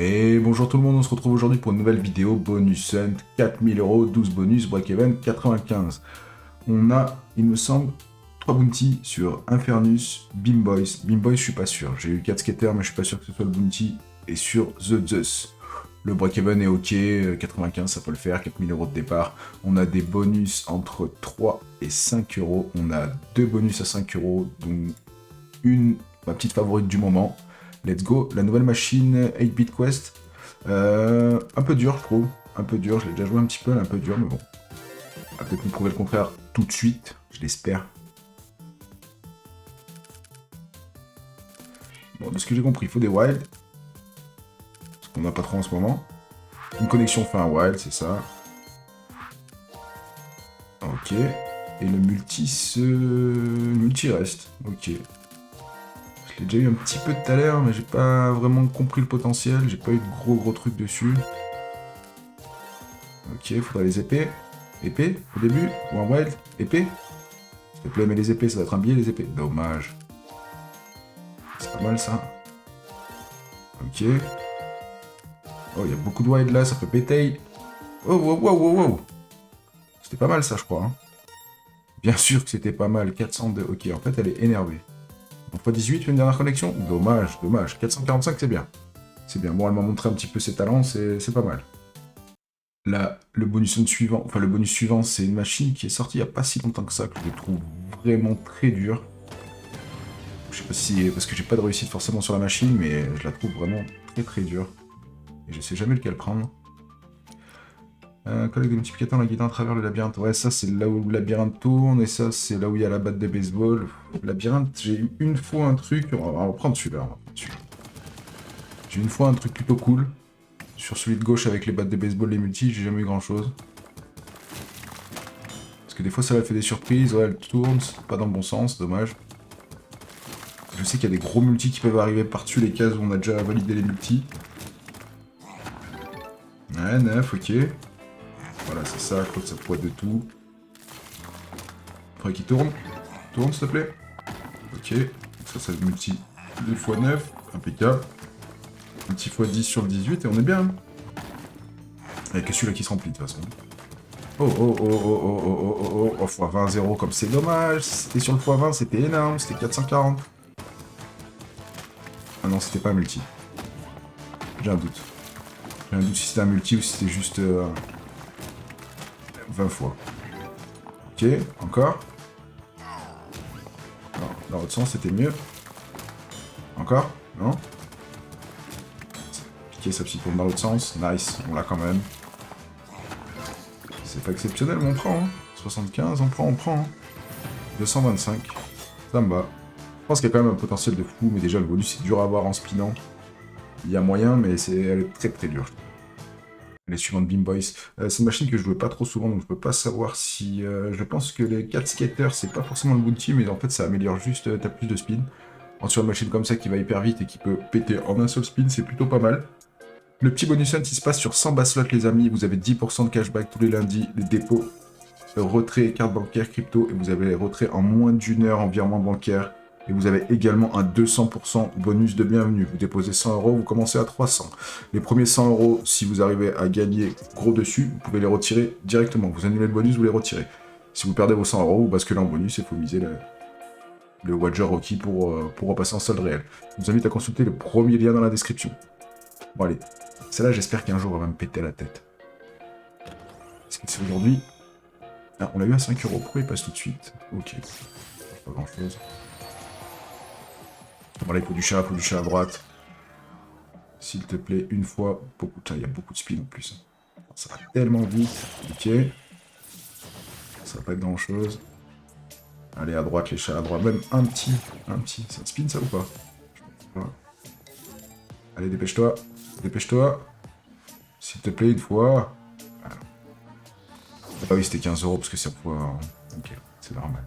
Et bonjour tout le monde, on se retrouve aujourd'hui pour une nouvelle vidéo bonus hunt, 4000 euros, 12 bonus, break-even 95. On a, il me semble, 3 bounty sur Infernus, Beam Boys. Beam Boys, je suis pas sûr. J'ai eu 4 skaters, mais je suis pas sûr que ce soit le bounty. Et sur The Zeus. Le break-even est ok, 95, ça peut le faire, 4000 euros de départ. On a des bonus entre 3 et 5 euros. On a 2 bonus à 5 euros, dont une, ma petite favorite du moment. Let's go, la nouvelle machine 8-bit Quest. Un peu dur, je trouve. Un peu dur, je l'ai déjà joué un petit peu, elle est un peu dur, mais bon. On va peut-être nous prouver le contraire tout de suite, je l'espère. Bon, de ce que j'ai compris, il faut des wilds. Ce qu'on n'a pas trop en ce moment. Une connexion fait un wild, c'est ça. Ok. Et le multi reste. Ok. Je l'ai déjà eu un petit peu tout à l'heure, mais j'ai pas vraiment compris le potentiel. J'ai pas eu de gros trucs dessus. Ok, faudra les épées. Épée au début ou un wild. Épée. S'il te plaît, mais les épées, ça va être un billet, les épées. Dommage. C'est pas mal ça. Ok. Oh, il y a beaucoup de wild là, ça peut péter. Oh, wow. C'était pas mal ça, je crois. Hein. Bien sûr que c'était pas mal. 402. Ok, en fait, elle est énervée. Donc, x18, une dernière connexion. Dommage. 445, c'est bien. C'est bien. Bon, elle m'a montré un petit peu ses talents, c'est pas mal. Là, le bonus suivant, c'est une machine qui est sortie il n'y a pas si longtemps que ça, que je trouve vraiment très dure. Je sais pas si parce que j'ai pas de réussite forcément sur la machine, mais je la trouve vraiment très dure. Et je sais jamais lequel prendre. Collecte des multiplicateurs, la guidant à travers le labyrinthe. Ouais, ça c'est là où le labyrinthe tourne, et ça c'est là où il y a la batte de baseball. Le labyrinthe, j'ai eu une fois un truc, on va prendre celui-là. J'ai une fois un truc plutôt cool. Sur celui de gauche avec les battes de baseball, les multis, j'ai jamais eu grand chose. Parce que des fois ça elle fait des surprises, ouais elle tourne, pas dans le bon sens, dommage. Je sais qu'il y a des gros multis qui peuvent arriver par-dessus les cases où on a déjà validé les multis. Ouais, 9, ok. Voilà, c'est ça, je crois que ça poids de tout. Faudrait qu'il tourne. Tourne, s'il te plaît. Ok. Ça, c'est le multi 2x9. Impeccable. Multi x10 sur le 18 et on est bien. Il n'y a que celui-là qui se remplit, de toute façon. Oh, x20, 0, comme c'est dommage. Si c'était sur le x20, c'était énorme. C'était 440. Ah non, c'était pas un multi. J'ai un doute. J'ai un doute si c'était un multi ou si c'était juste 20 fois. Ok, encore. Non, dans l'autre sens, c'était mieux. Encore. Non. Piquer sa petite tourne dans l'autre sens. Nice, on l'a quand même. C'est pas exceptionnel, mais on prend. Hein. 75, on prend. Hein. 225. Ça me va. Je pense qu'il y a quand même un potentiel de fou, mais déjà le bonus c'est dur à avoir en spinant. Il y a moyen, mais elle est très dure. Les suivantes Beam Boys. C'est une machine que je jouais pas trop souvent, donc je peux pas savoir si... je pense que les 4 skaters, c'est pas forcément le bounty, mais en fait ça améliore juste, t'as plus de spin. Sur une machine comme ça qui va hyper vite et qui peut péter en un seul spin, c'est plutôt pas mal. Le petit bonus hunt, il se passe sur 100 bas slots, les amis. Vous avez 10% de cashback tous les lundis. Les dépôts, retrait, carte bancaire, crypto. Et vous avez les retraits en moins d'une heure en virement bancaire. Et vous avez également un 200% bonus de bienvenue. Vous déposez 100 €, vous commencez à 300. Les premiers 100 €, si vous arrivez à gagner gros dessus, vous pouvez les retirer directement. Vous annulez le bonus, vous les retirez. Si vous perdez vos 100 €, vous basculez en bonus et il faut miser le Wager Rocky pour repasser en solde réel. Je vous invite à consulter le premier lien dans la description. Bon allez, celle-là j'espère qu'un jour elle va me péter la tête. Est-ce que c'est aujourd'hui? Ah, on l'a eu à 5 €, pourquoi il passe tout de suite? Ok, pas grand chose. Bon là il faut du chat à droite. S'il te plaît, une fois, beaucoup. Il y a beaucoup de spin en plus. Ça va tellement vite. Ok. Ça va pas être grand chose. Allez, à droite, les chats à droite. Même un petit. Ça te spin ça ou pas? Allez, dépêche-toi. S'il te plaît, une fois. Voilà. Ah oui, c'était 15 € parce que c'est pour... Ok, c'est normal.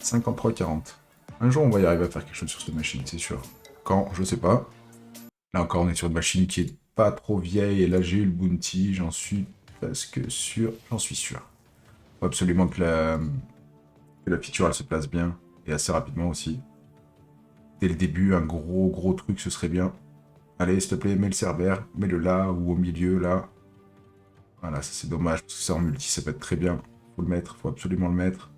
53,40. Un jour, on va y arriver à faire quelque chose sur cette machine, c'est sûr. Quand? Je sais pas. Là encore, on est sur une machine qui est pas trop vieille, et là, j'ai eu le bounty, j'en suis presque sûr. J'en suis sûr. Faut absolument que la feature, elle se place bien, et assez rapidement aussi. Dès le début, un gros truc, ce serait bien. Allez, s'il te plaît, mets le Cerbère. Mets-le là, ou au milieu, là. Voilà, ça c'est dommage, parce que ça en multi, ça peut être très bien. Faut le mettre, faut absolument le mettre.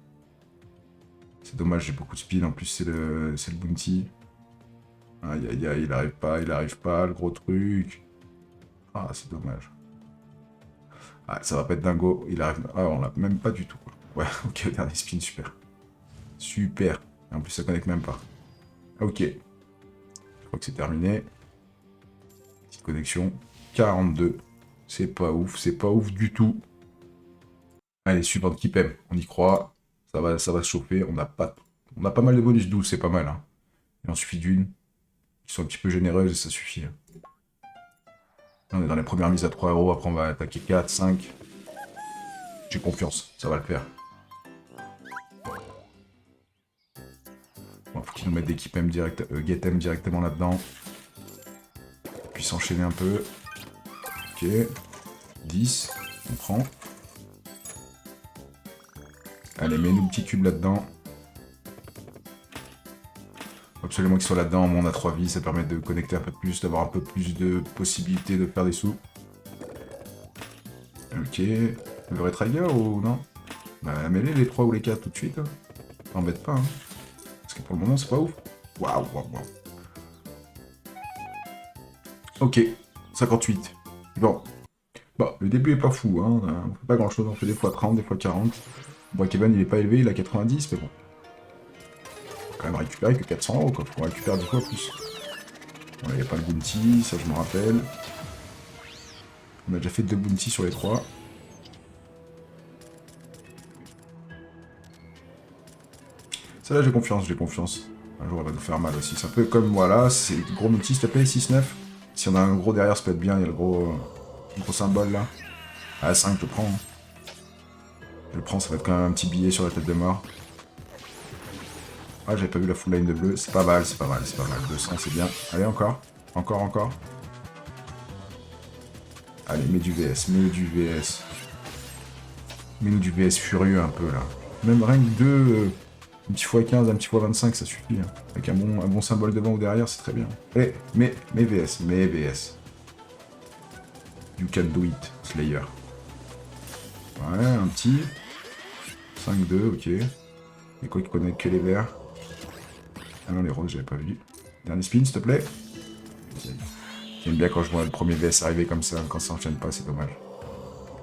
C'est dommage, j'ai beaucoup de spin, en plus c'est le bounty. Aïe aïe aïe, il arrive pas, le gros truc. Ah, c'est dommage. Ah, ça va pas être dingo, il arrive... Ah, on l'a même pas du tout, quoi. Ouais, ok, dernier spin, super. Super. Et en plus, ça connecte même pas. Ok. Je crois que c'est terminé. Petite connexion. 42. C'est pas ouf du tout. Allez, suivante qui aime. On y croit. Ça va se chauffer. On a pas mal de bonus 12, c'est pas mal. Hein. Il en suffit d'une. Qui sont un petit peu généreuses et ça suffit. Hein. On est dans les premières mises à 3 euros. Après, on va attaquer 4, 5. J'ai confiance. Ça va le faire. Bon, faut qu'il nous mette des keep M direct, get M directement là-dedans. Puis s'enchaîner un peu. Ok. 10. On prend. Allez, mets-nous le petit cube là-dedans. Absolument qu'il soit là-dedans, on a 3 vies, ça permet de connecter un peu plus, d'avoir un peu plus de possibilités de faire des sous. Ok. Le vrai trigger ou non? Bah mets-les les 3 ou les 4 tout de suite. Hein. T'embête pas, hein. Parce que pour le moment c'est pas ouf. Waouh, waouh, waouh. Ok, 58. Bon. Bon, le début est pas fou, hein. On fait pas grand chose, on fait des fois 30, des fois 40. Bon, Kevin il est pas élevé, il a 90, mais bon. Faut quand même récupérer que 400 euros, quoi. Faut récupérer 10 fois plus. Bon, il n'y a pas le bounty, ça je me rappelle. On a déjà fait 2 bounty sur les 3. Ça là j'ai confiance, j'ai confiance. Un jour elle va nous faire mal aussi. C'est un peu comme voilà, c'est gros multi s'il te plaît, 6-9. Si on a un gros derrière ça peut être bien, il y a le gros symbole là. Ah 5 je le prends. Hein. Je le prends, ça va être quand même un petit billet sur la tête de mort. Ah j'avais pas vu la full line de bleu, c'est pas mal, c'est pas mal, c'est pas mal. 200 c'est bien. Allez encore, encore. Allez, mets du VS, mets du VS. Mets-nous du VS furieux un peu là. Même rien que 2, un petit x15, un petit x25, ça suffit. Hein. Avec un bon symbole devant ou derrière, c'est très bien. Allez, mets VS, mets VS. You can do it, Slayer. Ouais, un petit. 5-2, ok. Et quoi qui connecte que les verts. Ah non, les roses, j'avais pas vu. Dernier spin, s'il te plaît. J'aime bien quand je vois le premier VS arriver comme ça, quand ça enchaîne pas, c'est dommage.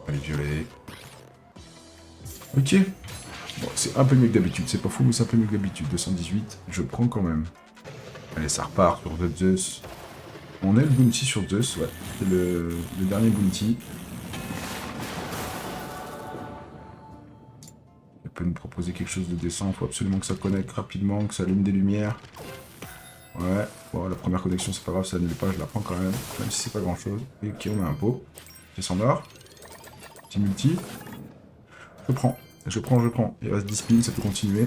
Allez, violet. Ok. Bon, c'est un peu mieux que d'habitude, c'est pas fou, mais c'est un peu mieux que d'habitude. 218, je prends quand même. Allez, ça repart sur The Zeus. On a le bounty sur Zeus, ouais. C'est le dernier bounty. Il peut nous proposer quelque chose de décent, faut absolument que ça connecte rapidement, que ça allume des lumières. Ouais, bon, la première connexion c'est pas grave, ça annule pas, je la prends quand même si c'est pas grand chose. Et ok, on a un pot. Pièce en or. Petit multi. Je prends. Il reste 10 spins, ça peut continuer.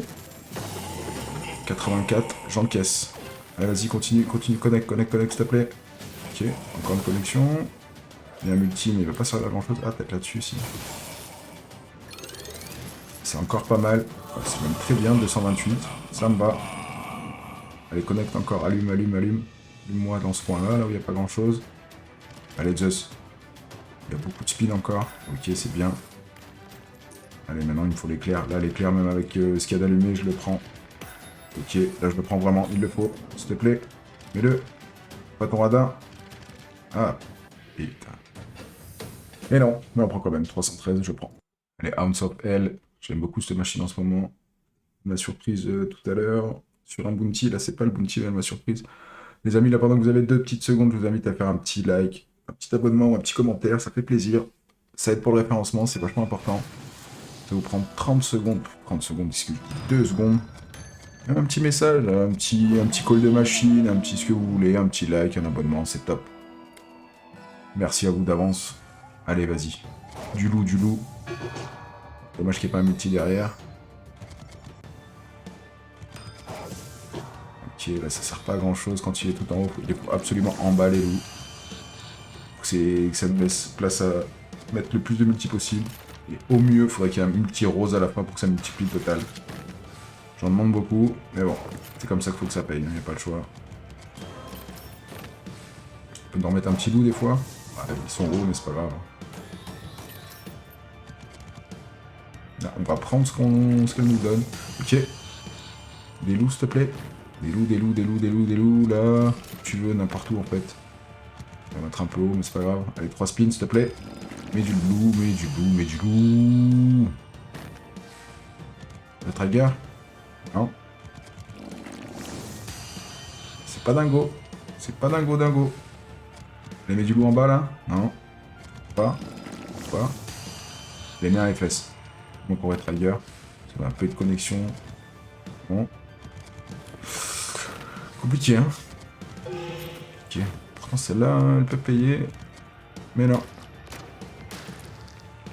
84, j'encaisse. Allez, vas-y, continue, connecte, s'il te plaît. Ok, encore une connexion. Il y a un multi, mais il va pas servir à grand chose. Ah, peut-être là-dessus, si. C'est encore pas mal. C'est même très bien, 228. Ça me va. Allez, connecte encore. Allume. Allume-moi dans ce coin-là, là où il n'y a pas grand-chose. Allez, Zeus. Il y a beaucoup de spin encore. Ok, c'est bien. Allez, maintenant, il me faut l'éclair. Là, l'éclair, même avec ce qu'il y a d'allumé, je le prends. Ok, là, je le prends vraiment. Il le faut. S'il te plaît. Mets-le. Pas ton radar. Ah. Putain. Mais non, mais on prend quand même. 313, je prends. Allez, Ounce of Hell. J'aime beaucoup cette machine en ce moment. On m'a surprise tout à l'heure. Sur un bounty. Là, c'est pas le bounty, mais elle m'a surprise. Les amis, là, pendant que vous avez 2 petites secondes, je vous invite à faire un petit like, un petit abonnement ou un petit commentaire. Ça fait plaisir. Ça aide pour le référencement. C'est vachement important. Ça vous prend 30 secondes. 30 secondes, excusez, 2 secondes. Un petit message, un petit call de machine, un petit ce que vous voulez, un petit like, un abonnement, c'est top. Merci à vous d'avance. Allez, vas-y. Du loup. Dommage qu'il n'y ait pas un multi derrière. Ok, là ça sert pas à grand chose quand il est tout en haut. Il faut absolument emballer les loups. Que ça nous laisse place à mettre le plus de multi possible. Et au mieux, il faudrait qu'il y ait un multi rose à la fin pour que ça multiplie le total. J'en demande beaucoup, mais bon, c'est comme ça qu'il faut que ça paye, il n'y a pas le choix. peut nous remettre un petit loup des fois. Ouais, ils sont hauts, mais c'est pas grave. Là, on va prendre ce qu'elle nous donne. Ok. Des loups, s'il te plaît. Des loups, des loups, des loups, des loups, des loups, là. Tu veux, n'importe où, en fait. On va mettre un peu haut, mais c'est pas grave. Allez, 3 spins, s'il te plaît. Mets du loup, mets du loup, mets du loup. Le trigger? Non. C'est pas dingo. C'est pas dingo, dingo. Elle met du loup en bas, là? Non. Pas. Pas. Les mets à FS. Donc on va trigger. Ça va un peu de connexion. Bon. Compliqué, hein. Ok. Pourtant, celle-là, elle peut payer. Mais non.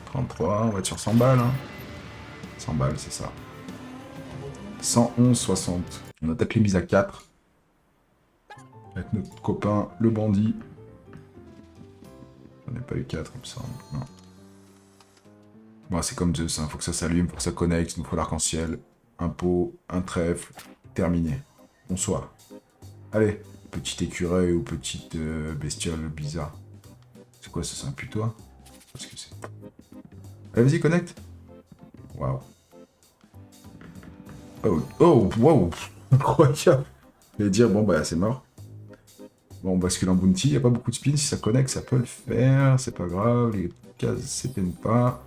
33, on va être sur 100 balles. Hein. 100 balles, c'est ça. 111,60. On a peut-être les mises à 4. Avec notre copain, le bandit. J'en ai pas eu 4, il me semble. Non. Bon, c'est comme Zeus, hein. Faut que ça s'allume, faut que ça connecte, il nous faut l'arc-en-ciel. Un pot, un trèfle, terminé. Bonsoir. Allez, petit écureuil ou petite bestiole bizarre. C'est quoi ça, c'est un putois? Qu'est-ce que c'est? Allez, vas-y, connecte. Waouh. Oh, wow. Incroyable. Je vais dire, bon, bah, c'est mort. Bon, on bascule en bounty, il n'y a pas beaucoup de spins, si ça connecte, ça peut le faire, c'est pas grave, les cases s'éteignent pas.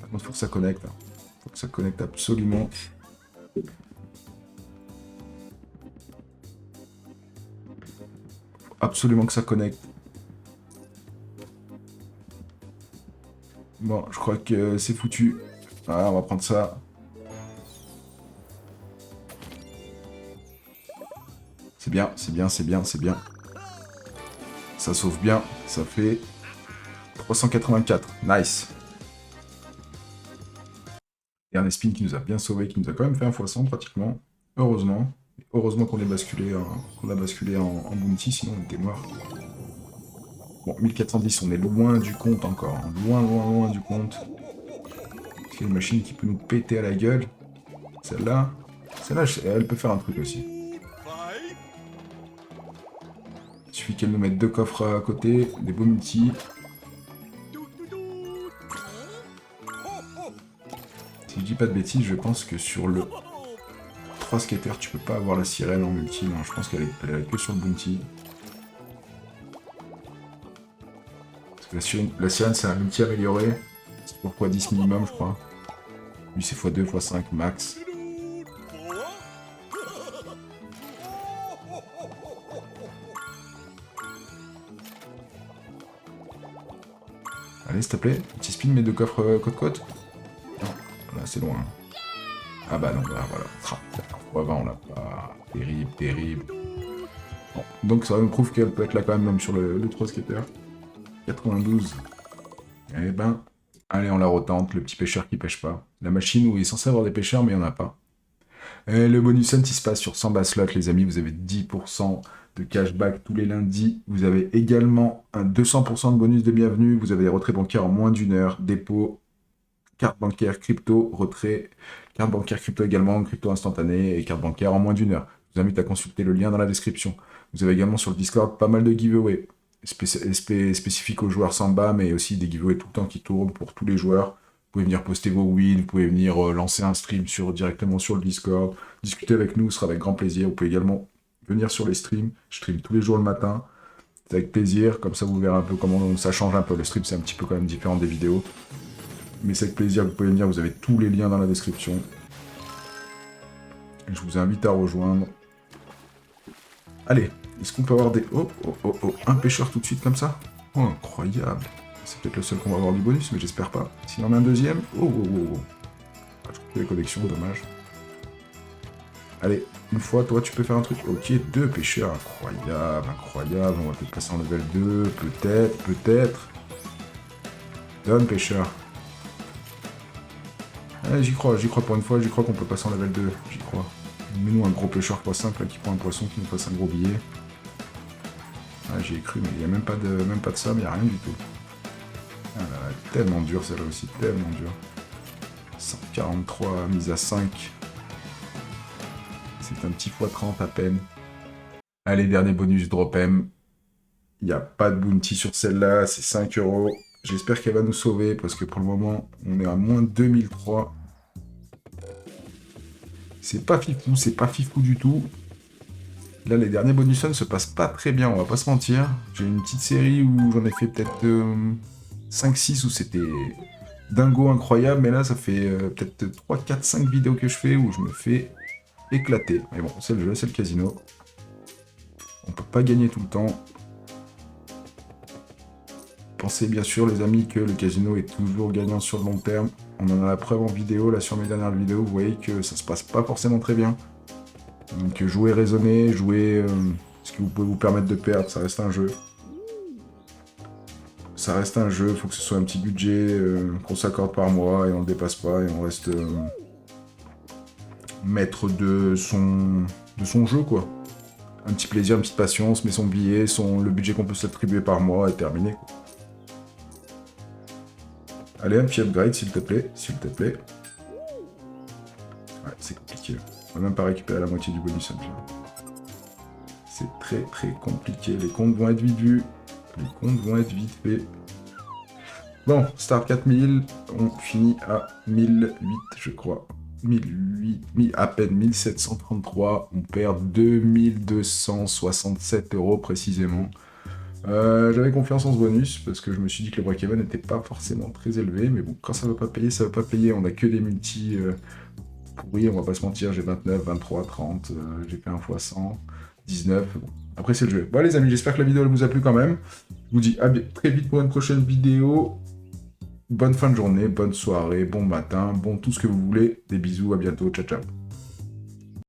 Par contre, faut que ça connecte. Hein. Faut que ça connecte absolument. Faut absolument que ça connecte. Bon, je crois que c'est foutu. Voilà, on va prendre ça. C'est bien, c'est bien, c'est bien, c'est bien. Ça sauve bien, ça fait 384. Nice. Dernier spin qui nous a bien sauvé, qui nous a quand même fait un x100 pratiquement. Heureusement. Heureusement qu'on a basculé en bounty, sinon on était mort. Bon, 1410, on est loin du compte encore. Hein. Loin, loin, loin du compte. C'est une machine qui peut nous péter à la gueule. Celle-là, elle peut faire un truc aussi. Il suffit qu'elle nous mette 2 coffres à côté, des beaux multi. Si je dis pas de bêtises, je pense que sur le 3 skater, tu peux pas avoir la sirène en multi. Non, je pense qu'elle est que sur le bounty. Parce que la sirène, c'est un multi amélioré. C'est pourquoi 10 minimum, je crois. Lui, c'est x2, x5 max. Allez, s'il te plaît, petit spin, mes 2 coffres côte-côte. Non, là, c'est loin. Ah bah non, là, voilà. x20, on l'a pas. Terrible, terrible. Bon, donc ça nous prouve qu'elle peut être là quand même sur le 3 skater. 92. Eh ben, allez, on la retente, le petit pêcheur qui pêche pas. La machine où il est censé avoir des pêcheurs, mais il n'y en a pas. Et le bonus hunt, il se passe sur 100 bas slots, les amis. Vous avez 10% de cashback tous les lundis. Vous avez également un 200% de bonus de bienvenue. Vous avez des retraits bancaires en moins d'1 heure, dépôt, carte bancaire, crypto, retrait, carte bancaire, crypto également, crypto instantané et carte bancaire en moins d'1 heure. Je vous invite à consulter le lien dans la description. Vous avez également sur le Discord pas mal de giveaways. Spécifique aux joueurs Samba, mais aussi des giveaways tout le temps qui tournent pour tous les joueurs. Vous pouvez venir poster vos wins, vous pouvez venir lancer un stream directement sur le Discord, discuter avec nous, ce sera avec grand plaisir. Vous pouvez également venir sur les streams, je stream tous les jours le matin, c'est avec plaisir, comme ça vous verrez un peu comment ça change un peu. Le stream c'est un petit peu quand même différent des vidéos, mais c'est avec plaisir que vous pouvez venir, vous avez tous les liens dans la description. Je vous invite à rejoindre. Allez, est-ce qu'on peut avoir des... Oh, un pêcheur tout de suite comme ça? Oh, incroyable. C'est peut-être le seul qu'on va avoir du bonus, mais j'espère pas. S'il en a un deuxième... Oh. Ah, je coupe les connexions, dommage. Allez, une fois, toi, tu peux faire un truc. Ok, 2 pêcheurs, incroyable, incroyable. On va peut-être passer en level 2, peut-être. Donne, pêcheur. Allez, j'y crois pour une fois, j'y crois qu'on peut passer en level 2, j'y crois. Mets-nous un gros pêcheur x5 là, qui prend un poisson, qui nous fasse un gros billet. Ah, j'y ai cru, mais il n'y a même pas de ça, il n'y a rien du tout. Ah là, tellement dur celle-là aussi, tellement dur. 143 mise à 5. C'est un petit x30 à peine. Allez, dernier bonus drop M. Il n'y a pas de bounty sur celle-là, c'est 5 €. J'espère qu'elle va nous sauver, parce que pour le moment, on est à moins 2003. C'est pas fifou du tout. Là, les derniers bonus ne se passent pas très bien, on va pas se mentir. J'ai une petite série où j'en ai fait peut-être 5-6 où c'était dingo incroyable, mais là, ça fait peut-être 3, 4, 5 vidéos que je fais où je me fais éclater. Mais bon, c'est le jeu, c'est le casino. On peut pas gagner tout le temps. Pensez bien sûr, les amis, que le casino est toujours gagnant sur le long terme. On en a la preuve en vidéo, là sur mes dernières vidéos, vous voyez que ça se passe pas forcément très bien. Donc jouez raisonné, jouez ce que vous pouvez vous permettre de perdre, ça reste un jeu. Ça reste un jeu, il faut que ce soit un petit budget qu'on s'accorde par mois et on le dépasse pas et on reste maître de son jeu, quoi. Un petit plaisir, une petite patience, met son billet, le budget qu'on peut s'attribuer par mois est terminé, quoi. Allez, un petit upgrade, s'il te plaît, s'il te plaît. Ouais, c'est compliqué. On va même pas récupérer la moitié du bonus. C'est très très compliqué. Les comptes vont être vite vus. Les comptes vont être vite faits. Bon, start 4000. On finit à 1008, je crois. 1008, à peine 1733. On perd 2267 € précisément. J'avais confiance en ce bonus parce que je me suis dit que le break-even n'était pas forcément très élevé, mais bon, quand ça veut pas payer, ça veut pas payer. On a que des multis pourris, on va pas se mentir. J'ai 29, 23, 30, j'ai fait 1 fois 100, 19. Bon. Après, c'est le jeu. Bon, les amis, j'espère que la vidéo elle vous a plu quand même. Je vous dis à très vite pour une prochaine vidéo. Bonne fin de journée, bonne soirée, bon matin, bon tout ce que vous voulez. Des bisous, à bientôt, ciao ciao.